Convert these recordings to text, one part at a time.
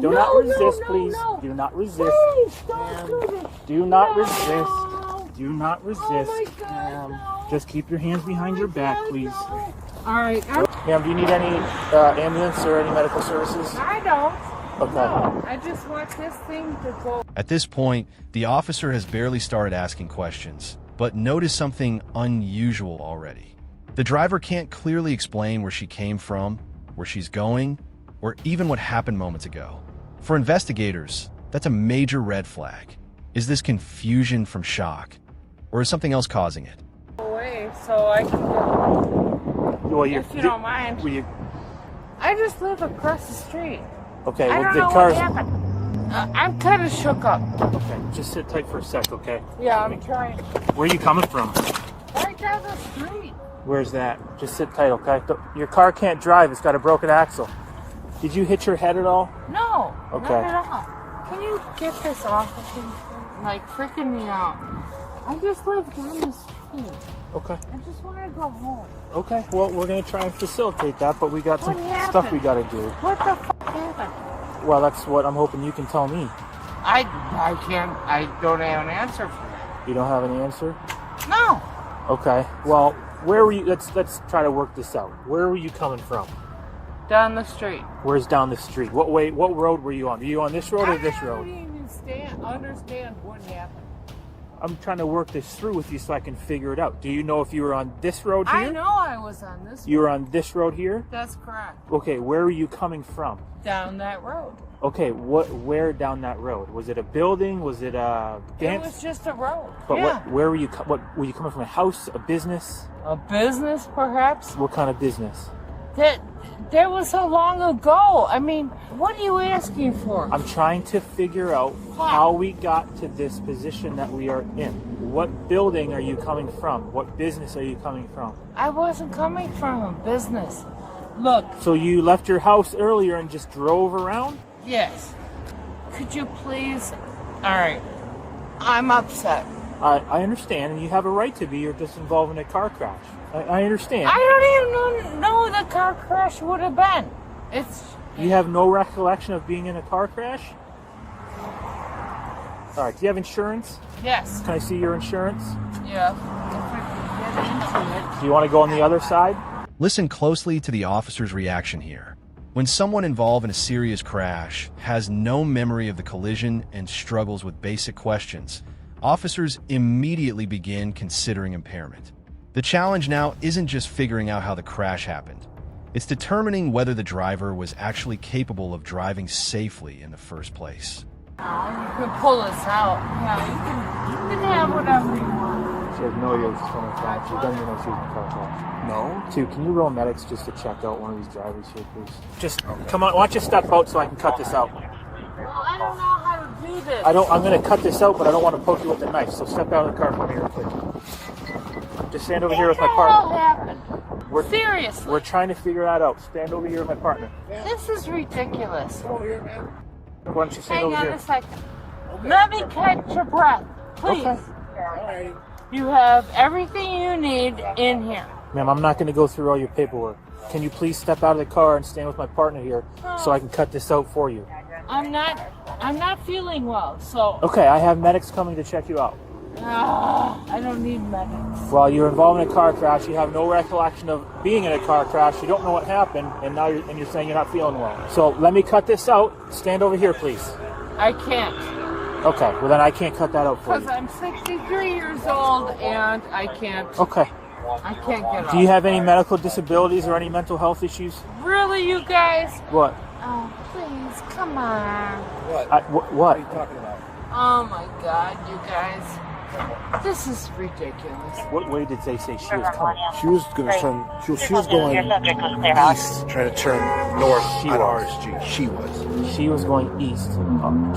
Do not resist, please. Do not resist. Please, don't do this. Do not No. resist. Do not resist. Oh my God, no. Just keep your hands behind your back, please. No. All right. Ma'am, do you need any ambulance or any medical services? I don't. Okay. No, I just want this thing to go. At this point, the officer has barely started asking questions, but noticed something unusual already. The driver can't clearly explain where she came from, where she's going, or even what happened moments ago. For investigators, that's a major red flag. Is this confusion from shock, or is something else causing it? Away so I can go. Well, If you don't mind. I just live across the street. Okay, I well, don't the know car's... what happened. I'm kind of shook up. Okay, just sit tight for a sec, okay? Yeah, I'm trying. Where are you coming from? Right down the street. Where's that? Just sit tight, okay? Your car can't drive. It's got a broken axle. Did you hit your head at all? No, Okay. not at all. Can you get this off of me? Like, freaking me out. I just live down the street. Okay. I just want to go home. Okay, well, we're going to try and facilitate that, but we got some What stuff we happened? got to do. What the fuck happened? Well, that's what I'm hoping you can tell me. I don't have an answer for that. You don't have an answer? No. Okay, well, where were you? Let's try to work this out. Where were you coming from? Down the street. Where's down the street? What road were you on? Were you on this road or this I road? don't even understand what happened. I'm trying to work this through with you so I can figure it out. Do you know if you were on this road here? I know I was on this You were on this road here? That's correct. Okay, where were you coming from? Down that road. Okay, where down that road? Was it a building? Was it a dance? It was just a road. But yeah. where were you? What were you coming from? A house? A business? A business, perhaps? What kind of business? That was so long ago. I mean, what are you asking for? I'm trying to figure out how we got to this position that we are in. What building are you coming from? What business are you coming from? I wasn't coming from a business. Look. So you left your house earlier and just drove around? Yes. Could you please? All right. I'm upset. I understand, and you have a right to be. You're just involved in a car crash. I understand. I don't even know the car crash would have been. You have no recollection of being in a car crash? All right. Do you have insurance? Yes. Can I see your insurance? Yeah. If I could get into it. Do you want to go on the other side? Listen closely to the officer's reaction here. When someone involved in a serious crash has no memory of the collision and struggles with basic questions, officers immediately begin considering impairment. The challenge now isn't just figuring out how the crash happened. It's determining whether the driver was actually capable of driving safely in the first place. You can pull this out. Yeah, you can have whatever you want. She has no idea she's from a crash. She doesn't even know she was in a car crash. No? Two, can you roll medics just to check out one of these drivers here, please? Just, come on, why don't you step out so I can cut this out? Well, I don't know how to do this. I'm going to cut this out, but I don't want to poke you with a knife, so step out of the car for me real quick. Just stand over here with my partner. What happened? Seriously. We're trying to figure that out. Stand over here with my partner. This is ridiculous. Why don't you stand Hang over on here? a second. Let me catch your breath, please. Okay. You have everything you need in here. Ma'am, I'm not going to go through all your paperwork. Can you please step out of the car and stand with my partner here so I can cut this out for you? I'm not feeling well, so. Okay, I have medics coming to check you out. I don't need medics. Well, you're involved in a car crash. You have no recollection of being in a car crash. You don't know what happened, and now you're saying you're not feeling well. So let me cut this out. Stand over here, please. I can't. Okay, well then I can't cut that out for Because you. I'm 63 years old and I can't. Okay. I can't get Do you have any medical disabilities or any mental health issues? Really, you guys? What? Oh, please, come on. What? What are you talking about? Oh my God, you guys. This is ridiculous. What way did they say she was coming? She was going to turn. She was going east, trying to turn north on RSG. She was. She was going east,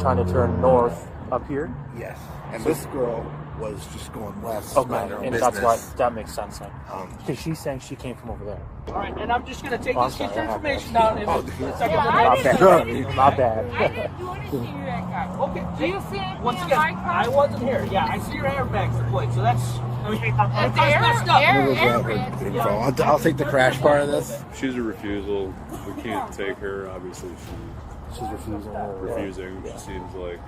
trying to turn north up here. Yes. And this girl was just going west. Okay, minding her and business. that's why that makes sense then. Because she's saying she came from over there. All right, and I'm just going to take I'm this sorry, kid's I have information that. down in a second. Yeah, My I didn't bad. My I bad. didn't do anything to that guy. Okay, Do you see anything once in again, my car? I wasn't here. Yeah, I see your airbags deployed, so that's. I mean, It's that's messed up. We'll grab her info. I'll take the crash part of this. She's a refusal. We can't take her. Obviously, She's refusing. Refusing. She seems like,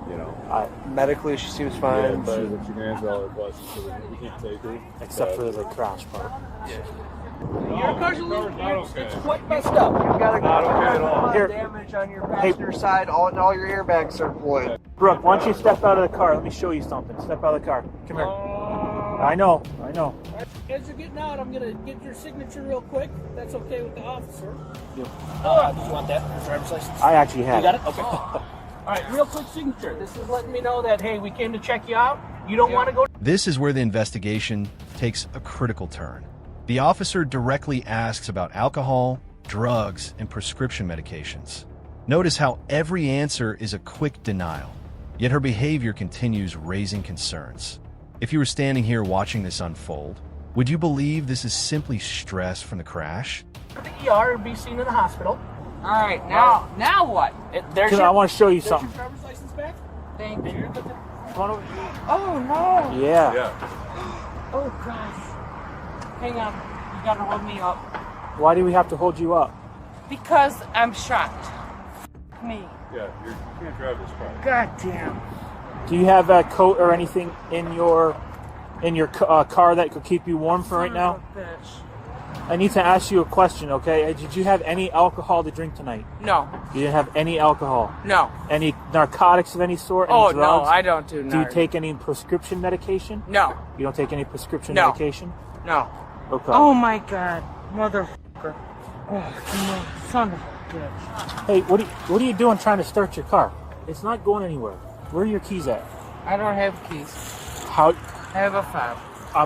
you know. Medically, she seems fine, but she can answer all her questions, so we can't take her. Except for the crash part. Your car's a little, it's quite messed up. you got Not okay at all. Here. damage on your passenger side. All your airbags are deployed. Brooke, why don't you step out of the car? Let me show you something. Step out of the car. Come here. I know. As you're getting out, I'm going to get your signature real quick. That's okay with the officer. Yeah. Do you want that? Driver's license? I actually You had got it? Okay. All right, real quick signature. This is letting me know that, hey, we came to check you out. You don't want to go. This is where the investigation takes a critical turn. The officer directly asks about alcohol, drugs, and prescription medications. Notice how every answer is a quick denial, yet her behavior continues raising concerns. If you were standing here watching this unfold, would you believe this is simply stress from the crash? To the ER and be seen in the hospital. All right, now what? I want to show you There's your something. driver's license back. Thank you. Come on over. Oh no! Yeah. Yeah. Oh gosh. Hang on. You gotta hold me up. Why do we have to hold you up? Because I'm shocked. Me. Yeah, you can't drive this car. God damn. Do you have a coat or anything in your car that could keep you warm for right now? Son of a bitch. I need to ask you a question, okay? Did you have any alcohol to drink tonight? No. You didn't have any alcohol? No. Any narcotics of any sort? Any Oh drugs? no, I don't do. Do you take any prescription medication? No. You don't take any prescription No. medication? No. Okay. Oh my God, motherfucker! Oh, you son of a bitch! Hey, what are you doing trying to start your car? It's not going anywhere. Where are your keys at? I don't have keys. How? I have a fob.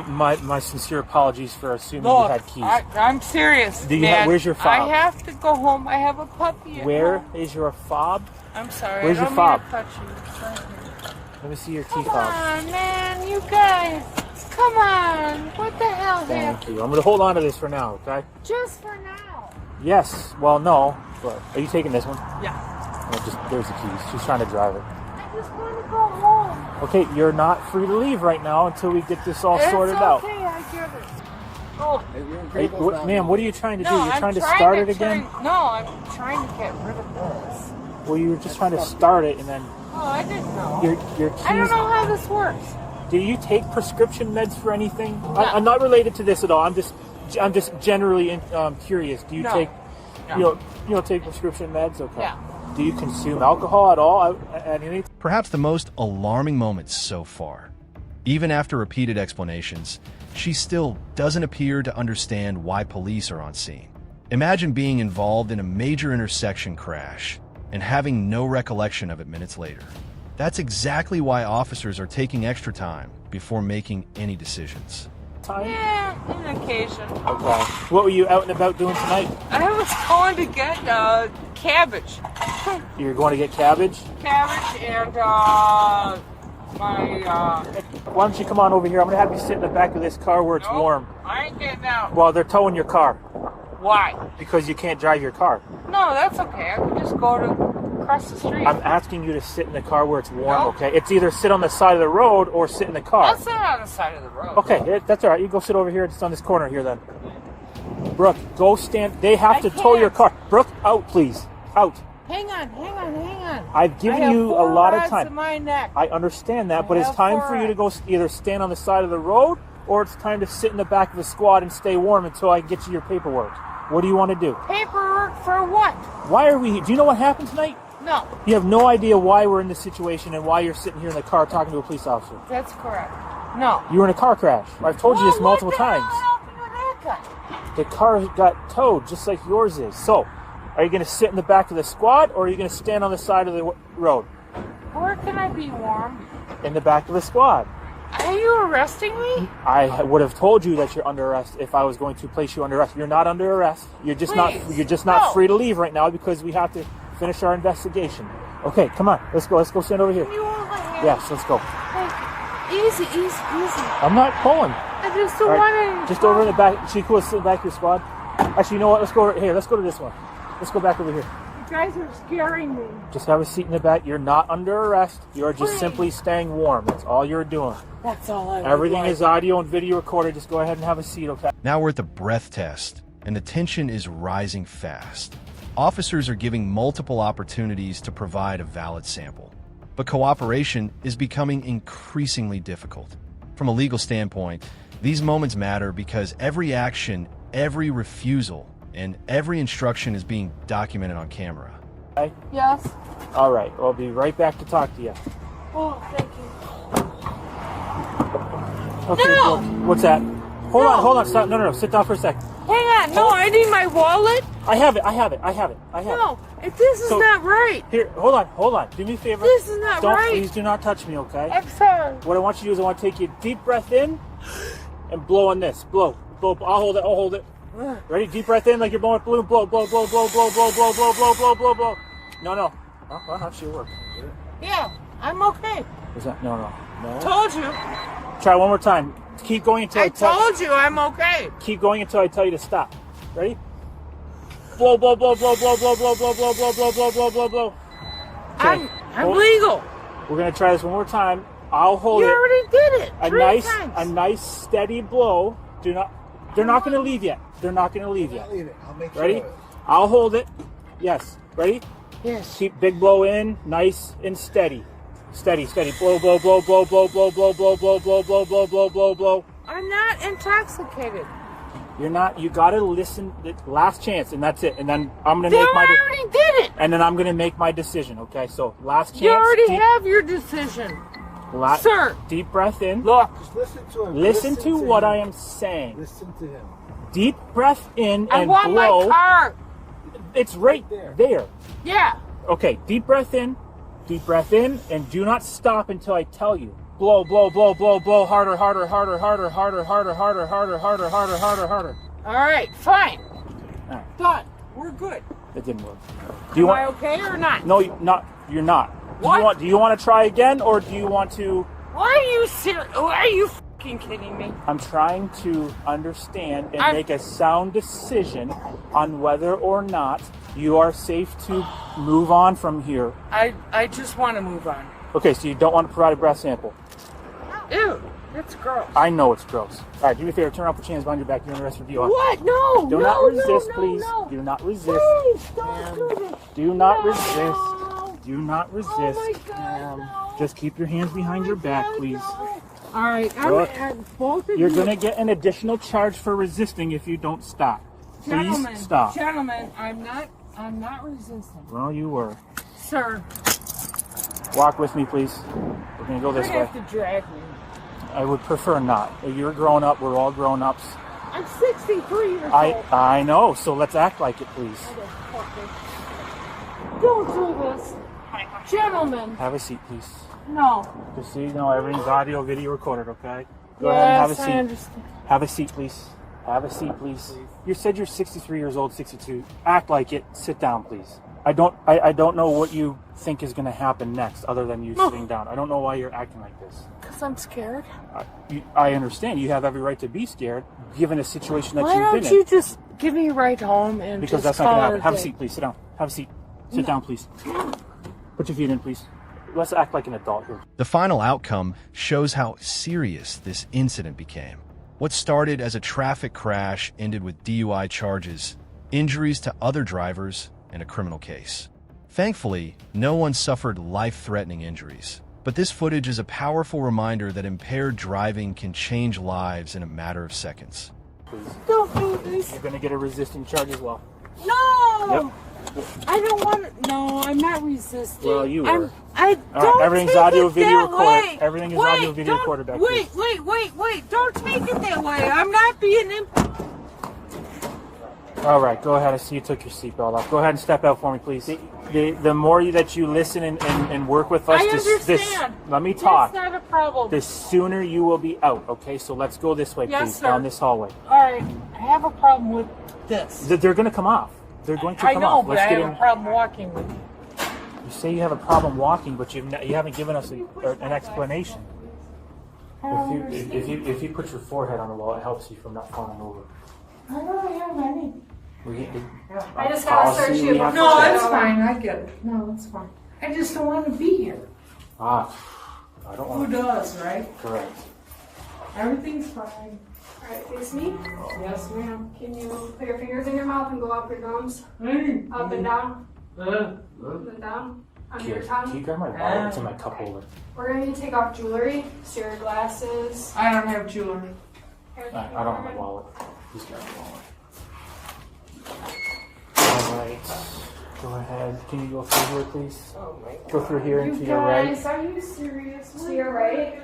My sincere apologies for assuming you Look, had keys. I'm serious, Do you man. where's your fob? I have to go home. I have a puppy at Where home. is your fob? I'm sorry. Where's I your don't fob? mean to touch you. It's right here. Let me see your key Come fob. on, man, you guys. Come on. What the hell Thank happened? you. I'm going to hold on to this for now, okay? Just for now. Yes. Well, no. But are you taking this one? Yeah. There's the keys. She's trying to drive it. I just want to go home. Okay, you're not free to leave right now until we get this all sorted out. It's okay. I get it. Oh. Hey, ma'am, what are you trying to do? No, You're I'm trying to start it again? No, I'm trying to get rid of this. Well, you were just trying to start it, and then Oh, I didn't know. your keys. I don't know how this works. Do you take prescription meds for anything? I'm not related to this at all. I'm just generally curious. Do you No. take No. you don't take prescription meds? Okay. Yeah. Do you consume alcohol at all? At any? Perhaps the most alarming moment so far. Even after repeated explanations, she still doesn't appear to understand why police are on scene. Imagine being involved in a major intersection crash and having no recollection of it minutes later. That's exactly why officers are taking extra time before making any decisions. Time? Yeah, on occasion. Okay. What were you out and about doing tonight? I was going to get cabbage. You were going to get cabbage? Cabbage and Why don't you come on over here? I'm going to have you sit in the back of this car where it's Nope, warm. I ain't getting out. Well, they're towing your car Why? because you can't drive your car. No, that's okay. I can just go across the street. I'm asking you to sit in the car where it's warm, Nope. okay? It's either sit on the side of the road or sit in the car. I'll sit on the side of the road. Okay, that's all right. You go sit over here. It's on this corner here then. Brooke, go stand. They have I to tow your can't. car. Brooke, out, please. Out. Hang on. I've given I have you a 4 lot of rods time. in my neck. I understand that, I but it's have time 4 for you to go either stand on the side of the road or it's time to sit in the back of a squad and stay warm until I get you your paperwork. What do you want to do? Paperwork for what? Why are we here? Do you know what happened tonight? No, You have no idea why we're in this situation and why you're sitting here in the car talking to a police officer. that's correct. No. You were in a car crash. I've told you this Well, multiple what the times. hell happened to that guy? The car got towed just like yours is. So, are you going to sit in the back of the squad or are you going to stand on the side of the road? Where can I be warm? In the back of the squad. Are you arresting me? I would have told you that you're under arrest if I was going to place you under arrest. You're not under arrest. You're just Please. not No. free to leave right now because we have to finish our investigation. Okay, come on. Let's go stand over here. You won't let me. Yes, let's go. Hey, easy. I'm not pulling. I just don't All want right, to. just over in the back. She cool, sit back your squad. Actually, you know what? Let's go over here. Let's go to this one. Let's go back over here. You guys are scaring me. Just have a seat in the back. You're not under arrest. You're just Please. simply staying warm. That's all you're doing. That's all I. Everything would is audio and video recorded. Just go ahead and have a seat, okay? Now we're at the breath test, and the tension is rising fast. Officers are giving multiple opportunities to provide a valid sample, but cooperation is becoming increasingly difficult. From a legal standpoint, these moments matter because every action, every refusal, and every instruction is being documented on camera. Okay? Yes. All right, I'll be right back to talk to you. Oh, thank you. Okay, No! what's that? Hold on, stop. No, sit down for a second. Hang on. No, I need my wallet. I have it. No, this is not right. Here, hold on. Do me a favor. This is not right. Please do not touch me, okay? I'm sorry. What I want you to do is I want to take you a deep breath in and blow on this. Blow. I'll hold it. Ready? Deep breath in like you're blowing a balloon. Blow. No. Oh, that should work. Yeah, I'm okay. Is that? No. Told you. Try one more time. Keep going until I told you I'm okay. Keep going until I tell you to stop. Ready? Blow. Okay. I'm legal. We're gonna try this one more time. I'll hold You it. already did it. A three times. nice steady blow. They're not gonna leave yet. I'll leave it. I'll make sure. Ready? I'll hold it. Yes. Ready? Yes. Keep big blow in, nice and steady. Steady. Blow. I'm not intoxicated. You're not. You gotta listen. Last chance, and that's it. And then I'm gonna They make already did it. And then I'm gonna make my decision. Okay. So last chance. You already have your decision. Sir. Deep breath in. Look. Just listen to him. Listen to what him. I am saying. Listen to him. Deep breath in I and want blow. my car. It's right there. Yeah. Okay. Deep breath in, and do not stop until I tell you. Blow. Harder. All right. Fine. All right. Done. We're good. It didn't work. Am I okay or not? No, you're not. What? Do you want to try again, or do you want to? Why are you serious? Why are you fucking kidding me? I'm trying to understand and make a sound decision on whether or not you are safe to move on from here. I just want to move on. Okay, so you don't want to provide a breath sample. Ew, that's gross. I know it's gross. All right, do me a favor. Turn off the hands behind your back. You're under arrest for DUI. What? No. Do not resist, please. No. Do not resist. Please don't do this. Do not No. resist. Do not resist. Oh my God, no. Just keep your hands behind your back, please. All right, Look, both of You're you. going to get an additional charge for resisting if you don't stop. Please stop. Gentlemen, I'm not resisting. Well, you were. Sir, Walk with me, please. We're going to go you're this gonna way. have to drag me. I would prefer not. You're grown up. We're all grown ups. I'm 63 years old. I know. So let's act like it, please. Don't do this. Gentlemen, Have a seat, please. no. Just so you know, everything's audio, video recorded, okay? Go ahead and have a Yes, I seat. understand. Have a seat, please. Have a seat, please. You said you're 63 years old, 62. Act like it. Sit down, please. I don't know what you think is going to happen next other than you sitting down. I don't know why you're acting like this. Because I'm scared. I understand. You have every right to be scared, given a situation that Why you've don't been you in. just give me a ride home and Because just that's not going to call happen. it Have a day? seat, please. Sit down. Have a seat. Sit down, please. Put your feet in, please. Let's act like an adult here. The final outcome shows how serious this incident became. What started as a traffic crash ended with DUI charges, injuries to other drivers, and a criminal case. Thankfully, no one suffered life-threatening injuries. But this footage is a powerful reminder that impaired driving can change lives in a matter of seconds. Please. Don't do this. You're going to get a resisting charge as well. No! Yep. I don't want to. No, I'm not resisting. Well, you were. I All don't right, everything's take audio, it video that recorded. way. Everything is Wait, audio, video don't- recorded back Wait. Don't take it that way. I'm not being All right, go ahead. I see you took your seatbelt off. Go ahead and step out for me, please. The more that you listen and work with us, I understand. let me talk. That's not a problem. The sooner you will be out, okay? So let's go this way, Yes, please, sir. down this hallway. All right, I have a problem with this. They're going to come off. They're going to come I know, off. but Let's I get have in. a problem walking with you. You say you have a problem walking, but you haven't given us an explanation. If you put your forehead on the wall, it helps you from not falling over. I don't have any. I just gotta search you before- No, it's fine. I get it. No, it's fine. I just don't want to be here. I don't Who want to. does, right? Correct. Everything's fine. Alright, face me. Yes, ma'am. Can you put your fingers in your mouth and go up your gums? Up and down. Up and down. Under your Can tongue. you grab my wallet? It's in my cup holder. We're going to take off jewelry. So your glasses. I don't have jewelry. I don't have my wallet. Please grab my wallet. Alright. Go ahead. Can you go through here, please? Oh my God. Go through here and You to your right. guys, are you serious? To your right.